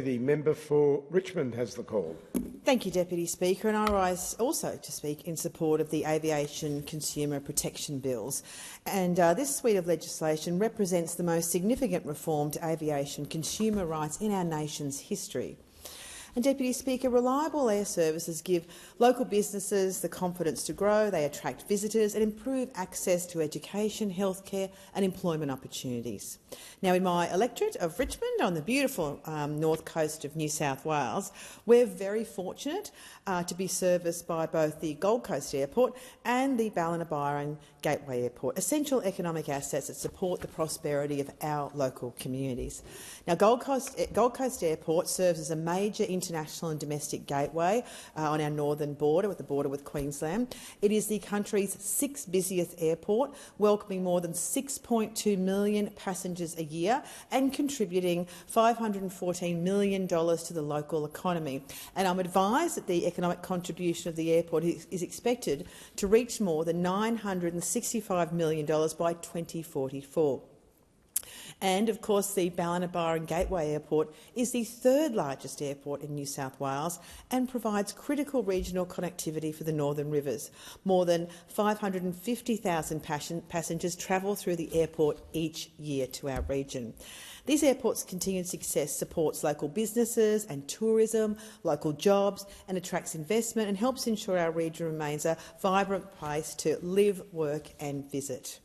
The member for Richmond has the call. Thank you, Deputy Speaker, and I rise also to speak in support of the Aviation Consumer Protection Bills. And this suite of legislation represents the most significant reform to aviation consumer rights in our nation's history. And, Deputy Speaker, reliable air services give local businesses the confidence to grow, they attract visitors and improve access to education, healthcare and employment opportunities. Now, in my electorate of Richmond on the beautiful north coast of New South Wales, we're very fortunate to be serviced by both the Gold Coast Airport and the Ballina Gateway Airport, essential economic assets that support the prosperity of our local communities. Now, Gold Coast Airport serves as a major international and domestic gateway on our northern border with Queensland. It is the country's sixth busiest airport, welcoming more than 6.2 million passengers a year and contributing $514 million to the local economy. And I'm advised that the economic contribution of the airport is expected to reach more than $965 million by 2044. And, of course, the Ballina Gateway Airport is the third largest airport in New South Wales and provides critical regional connectivity for the Northern Rivers. More than 550,000 passengers travel through the airport each year to our region. These airports' continued success supports local businesses and tourism, local jobs and attracts investment and helps ensure our region remains a vibrant place to live, work and visit.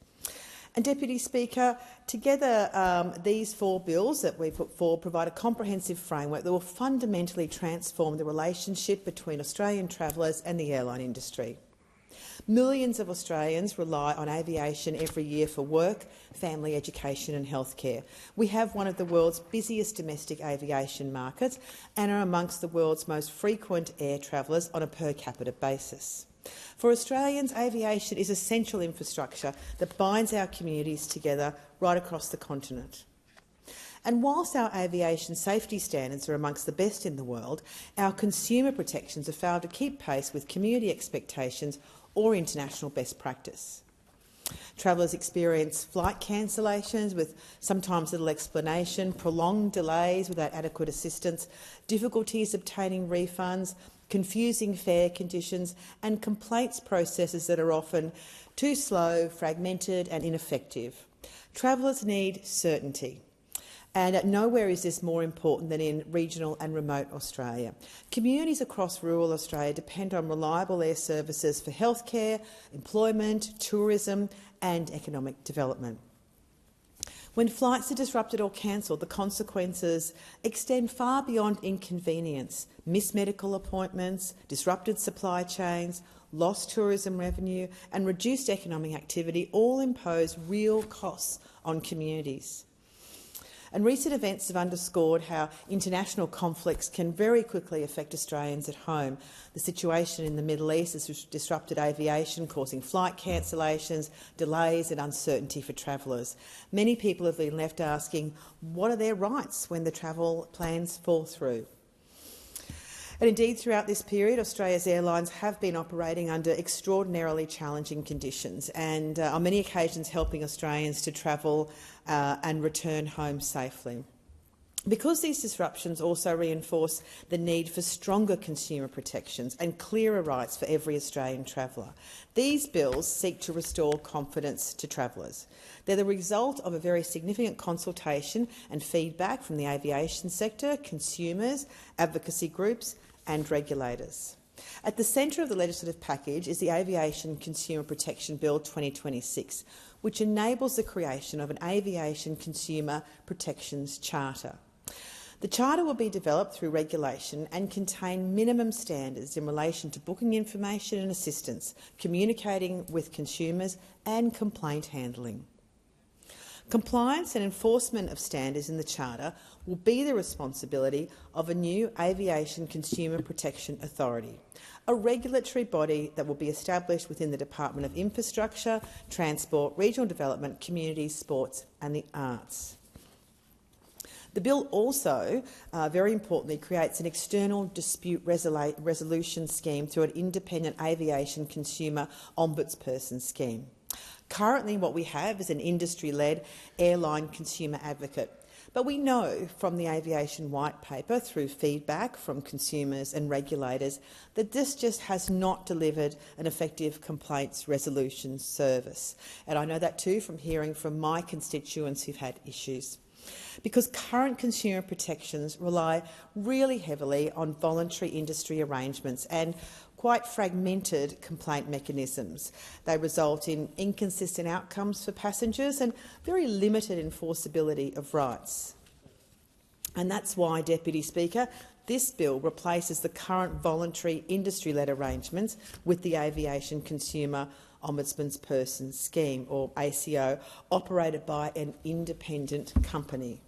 And, Deputy Speaker, together these four bills that we put forward provide a comprehensive framework that will fundamentally transform the relationship between Australian travellers and the airline industry. Millions of Australians rely on aviation every year for work, family, education and healthcare. We have one of the world's busiest domestic aviation markets and are amongst the world's most frequent air travellers on a per capita basis. For Australians, aviation is essential infrastructure that binds our communities together right across the continent. And whilst our aviation safety standards are amongst the best in the world, our consumer protections have failed to keep pace with community expectations or international best practice. Travellers experience flight cancellations with sometimes little explanation, prolonged delays without adequate assistance, difficulties obtaining refunds, confusing fare conditions and complaints processes that are often too slow, fragmented and ineffective. Travellers need certainty. And nowhere is this more important than in regional and remote Australia. Communities across rural Australia depend on reliable air services for healthcare, employment, tourism and economic development. When flights are disrupted or cancelled, the consequences extend far beyond inconvenience. Missed medical appointments, disrupted supply chains, lost tourism revenue and reduced economic activity all impose real costs on communities. And recent events have underscored how international conflicts can very quickly affect Australians at home. The situation in the Middle East has disrupted aviation, causing flight cancellations, delays and uncertainty for travellers. Many people have been left asking, what are their rights when the travel plans fall through? And indeed, throughout this period, Australia's airlines have been operating under extraordinarily challenging conditions and on many occasions helping Australians to travel and return home safely. Because these disruptions also reinforce the need for stronger consumer protections and clearer rights for every Australian traveller, these bills seek to restore confidence to travellers. They're the result of a very significant consultation and feedback from the aviation sector, consumers, advocacy groups and regulators. At the centre of the legislative package is the Aviation Consumer Protection Bill 2026, which enables the creation of an Aviation Consumer Protections Charter. The Charter will be developed through regulation and contain minimum standards in relation to booking information and assistance, communicating with consumers and complaint handling. Compliance and enforcement of standards in the Charter will be the responsibility of a new Aviation Consumer Protection Authority, a regulatory body that will be established within the Department of Infrastructure, Transport, Regional Development, Communities, Sports and the Arts. The bill also, very importantly, creates an external dispute resolution scheme through an independent aviation consumer ombudsperson scheme. Currently, what we have is an industry-led airline consumer advocate. But we know from the aviation white paper, through feedback from consumers and regulators, that this just has not delivered an effective complaints resolution service. And I know that too from hearing from my constituents who've had issues. Because current consumer protections rely really heavily on voluntary industry arrangements and quite fragmented complaint mechanisms. They result in inconsistent outcomes for passengers and very limited enforceability of rights. And that's why, Deputy Speaker, this bill replaces the current voluntary industry-led arrangements with the Aviation Consumer Ombudsman's Person Scheme, or ACO, operated by an independent company.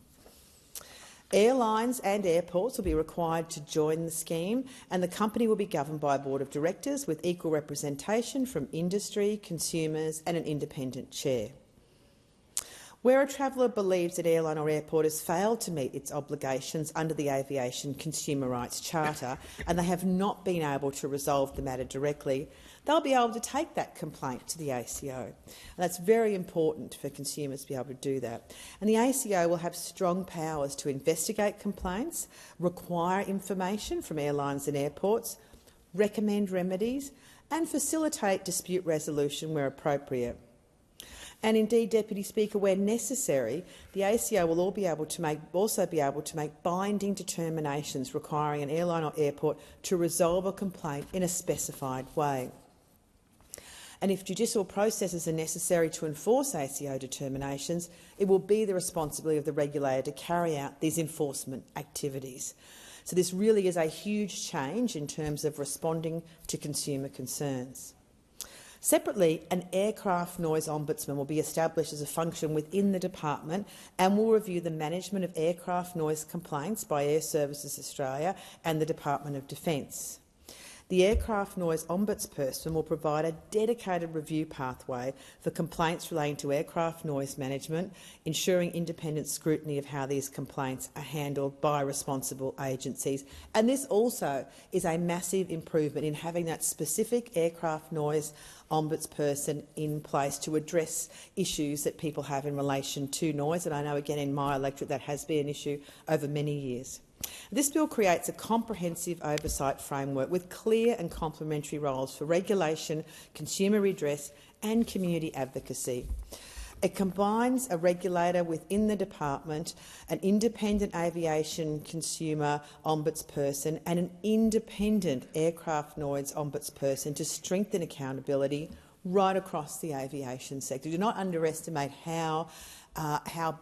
Airlines and airports will be required to join the scheme, and the company will be governed by a board of directors with equal representation from industry, consumers and an independent chair. Where a traveller believes an airline or airport has failed to meet its obligations under the Aviation Consumer Rights Charter and they have not been able to resolve the matter directly, they'll be able to take that complaint to the ACO. And that's very important for consumers to be able to do that. And the ACO will have strong powers to investigate complaints, require information from airlines and airports, recommend remedies and facilitate dispute resolution where appropriate. And indeed, Deputy Speaker, where necessary, the ACO will also be able to make binding determinations requiring an airline or airport to resolve a complaint in a specified way. And if judicial processes are necessary to enforce ACO determinations, it will be the responsibility of the regulator to carry out these enforcement activities. So this really is a huge change in terms of responding to consumer concerns. Separately, an aircraft noise ombudsman will be established as a function within the department and will review the management of aircraft noise complaints by Air Services Australia and the Department of Defence. The aircraft noise ombudsperson will provide a dedicated review pathway for complaints relating to aircraft noise management, ensuring independent scrutiny of how these complaints are handled by responsible agencies. And this also is a massive improvement in having that specific aircraft noise ombudsperson in place to address issues that people have in relation to noise. And I know, again, in my electorate that has been an issue over many years. This bill creates a comprehensive oversight framework with clear and complementary roles for regulation, consumer redress and community advocacy. It combines a regulator within the department, an independent aviation consumer ombudsperson and an independent aircraft noise ombudsperson to strengthen accountability right across the aviation sector. Do not underestimate how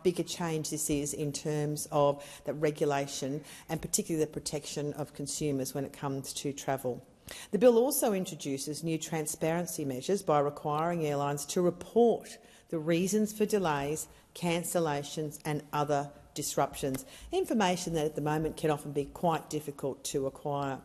big a change this is in terms of the regulation and particularly the protection of consumers when it comes to travel. The bill also introduces new transparency measures by requiring airlines to report the reasons for delays, cancellations and other disruptions, information that at the moment can often be quite difficult to acquire.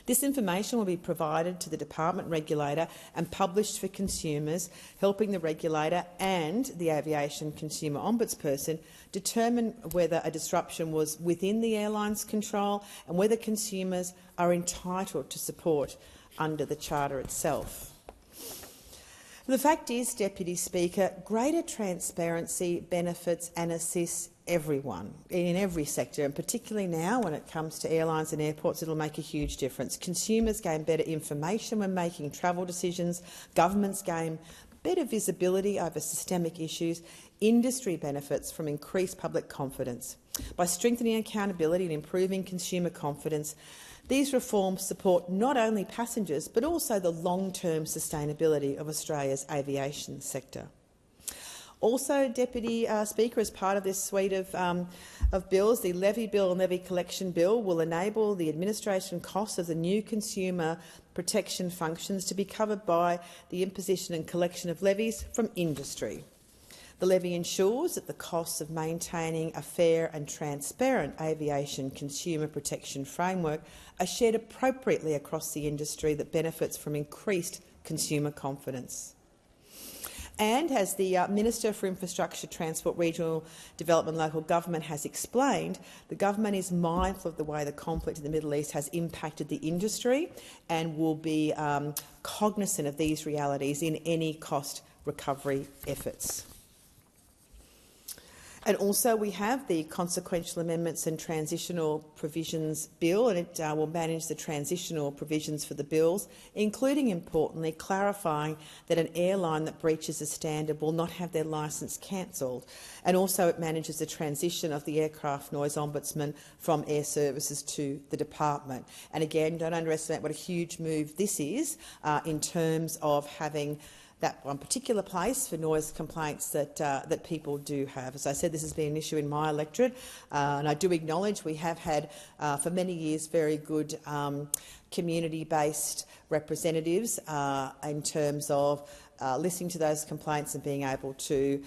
This information will be provided to the department regulator and published for consumers, helping the regulator and the aviation consumer ombudsperson determine whether a disruption was within the airline's control and whether consumers are entitled to support under the Charter itself. The fact is, Deputy Speaker, greater transparency benefits and assists everyone in every sector, and particularly now when it comes to airlines and airports, it will make a huge difference. Consumers gain better information when making travel decisions, governments gain better visibility over systemic issues, industry benefits from increased public confidence. By strengthening accountability and improving consumer confidence, these reforms support not only passengers but also the long-term sustainability of Australia's aviation sector. Also, Deputy Speaker, as part of this suite of bills, the Levy Bill and Levy Collection Bill will enable the administration costs of the new consumer protection functions to be covered by the imposition and collection of levies from industry. The levy ensures that the costs of maintaining a fair and transparent aviation consumer protection framework are shared appropriately across the industry that benefits from increased consumer confidence. And as the Minister for Infrastructure, Transport, Regional Development and Local Government has explained, the government is mindful of the way the conflict in the Middle East has impacted the industry and will be cognisant of these realities in any cost recovery efforts. And also we have the Consequential Amendments and Transitional Provisions Bill, and it will manage the transitional provisions for the bills, including, importantly, clarifying that an airline that breaches a standard will not have their licence cancelled. And also it manages the transition of the Aircraft Noise Ombudsman from Air Services to the department. And again, don't underestimate what a huge move this is in terms of having that one particular place for noise complaints that people do have. As I said, this has been an issue in my electorate, and I do acknowledge we have had for many years very good community-based representatives in terms of listening to those complaints and being able to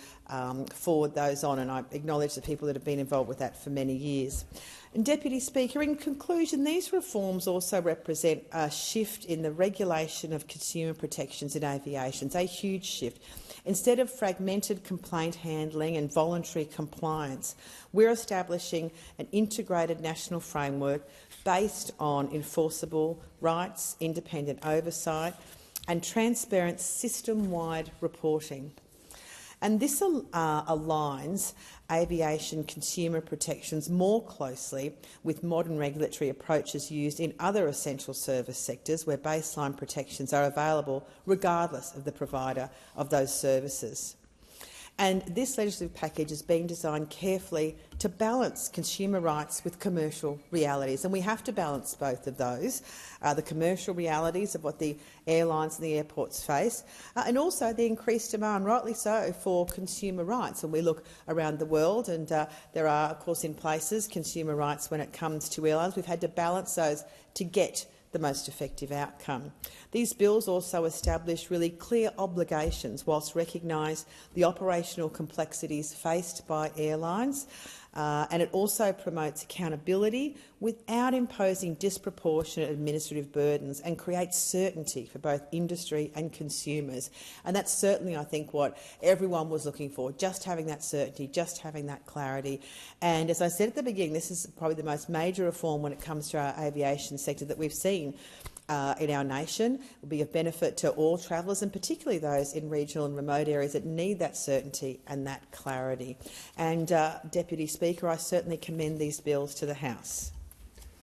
forward those on, and I acknowledge the people that have been involved with that for many years. And Deputy Speaker, in conclusion, these reforms also represent a shift in the regulation of consumer protections in aviation. It's a huge shift. Instead of fragmented complaint handling and voluntary compliance, we're establishing an integrated national framework based on enforceable rights, independent oversight and transparent system-wide reporting. And this aligns aviation consumer protections more closely with modern regulatory approaches used in other essential service sectors where baseline protections are available regardless of the provider of those services. And this legislative package has been designed carefully to balance consumer rights with commercial realities, and we have to balance both of those, the commercial realities of what the airlines and the airports face, and also the increased demand, rightly so, for consumer rights. And we look around the world, and there are, of course, in places consumer rights when it comes to airlines. We've had to balance those to get the most effective outcome. These bills also establish really clear obligations whilst recognise the operational complexities faced by airlines, and it also promotes accountability without imposing disproportionate administrative burdens and creates certainty for both industry and consumers. And that's certainly, I think, what everyone was looking for, just having that certainty, just having that clarity. And as I said at the beginning, this is probably the most major reform when it comes to our aviation sector that we've seen in our nation. It will be of benefit to all travellers, and particularly those in regional and remote areas that need that certainty and that clarity. And, Deputy Speaker, I certainly commend these bills to the House.